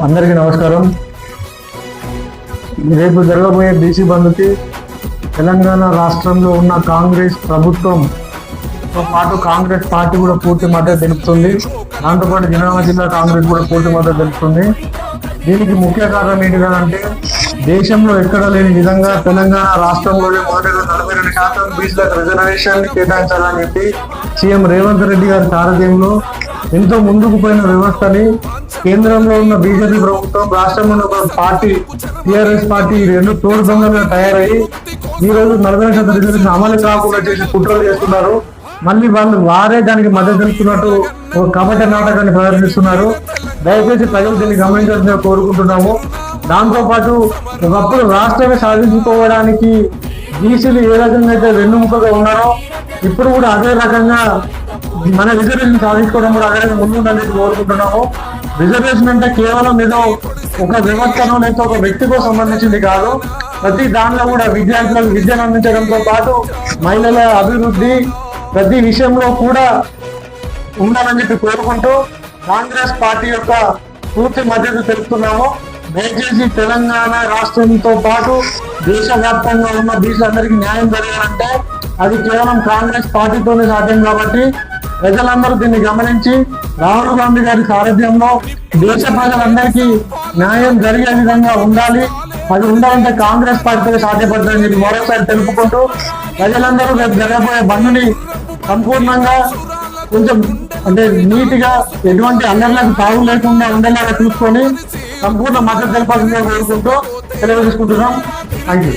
అందరికీ నమస్కారం. రేపు జరగబోయే బీసీ బంద్కి తెలంగాణ రాష్ట్రంలో ఉన్న కాంగ్రెస్ ప్రభుత్వంతో పాటు కాంగ్రెస్ పార్టీ కూడా పూర్తి మద్దతు తెలుపుతుంది. దాంతోపాటు జనగామ జిల్లా కాంగ్రెస్ కూడా పూర్తి మద్దతు తెలుపుతుంది. దీనికి ముఖ్య కారణం ఏంటిదంటే, దేశంలో ఎక్కడ లేని విధంగా తెలంగాణ రాష్ట్రంలోనే మొదటగా 42% బీసీలకు రిజర్వేషన్ కేటాయించాలని చెప్పి సీఎం రేవంత్ రెడ్డి గారి సారథ్యంలో ఎంతో ముందుకు పోయిన వ్యవస్థని కేంద్రంలో ఉన్న బీజేపీ ప్రభుత్వం, రాష్ట్రంలో ఉన్న ఒక పార్టీ టీఆర్ఎస్ పార్టీ రెండు తోడు దొంగలుగా తయారయ్యి ఈ రోజు 40% రిజర్వేషన్ అమలు కాకుండా చేసి కుట్రలు చేస్తున్నారు. మళ్ళీ వారే దానికి మద్దతు తెలుపుతున్నట్టు ఒక కపట నాటకాన్ని ప్రదర్శిస్తున్నారు. దయచేసి ప్రజలు దీన్ని గమనించాల్సిందిగా కోరుకుంటున్నాము. దాంతోపాటు ఒకప్పుడు రాష్ట్రాన్ని సాధించుకోవడానికి బీసీలు ఏ రకంగా అయితే వెన్నుముకగా ఉన్నారో ఇప్పుడు కూడా అదే రకంగా మన రిజర్వేషన్ సాధించుకోవడం కూడా అదే ముందుండాలని కోరుకుంటున్నాము. రిజర్వేషన్ అంటే కేవలం ఏదో ఒక వ్యవస్థను లేదా ఒక వ్యక్తితో సంబంధించింది కాదు. ప్రతి దానిలో కూడా విద్యార్థులకు విద్యను అందించడంతో పాటు మహిళల అభివృద్ధి ప్రతి విషయంలో కూడా ఉండాలని చెప్పి కోరుకుంటూ కాంగ్రెస్ పార్టీ యొక్క పూర్తి మద్దతు తెలుపుతున్నాము. దయచేసి తెలంగాణ రాష్ట్రంతో పాటు దేశవ్యాప్తంగా ఉన్న బీసీలందరికీ న్యాయం జరగాలంటే అది కేవలం కాంగ్రెస్ పార్టీతోనే సాధ్యం. కాబట్టి ప్రజలందరూ దీన్ని గమనించి రాహుల్ గాంధీ గారి సారథ్యంలో దేశ ప్రజలందరికీ న్యాయం జరిగే విధంగా ఉండాలి. అది ఉండాలంటే కాంగ్రెస్ పార్టీతో సాధ్యపడుతుందని చెప్పి మరోసారి తెలుపుకుంటూ ప్రజలందరూ రేపు జరగబోయే బంద్ని సంపూర్ణంగా కొంచెం అంటే నీట్గా ఎటువంటి అల్లర్లకు తావు లేకుండా ఉండేలాగా చూసుకొని సంపూర్ణ మద్దతు తెలపాల్సిందిగా కోరుకుంటూ సెలవు తీసుకుంటున్నాం. Thank you.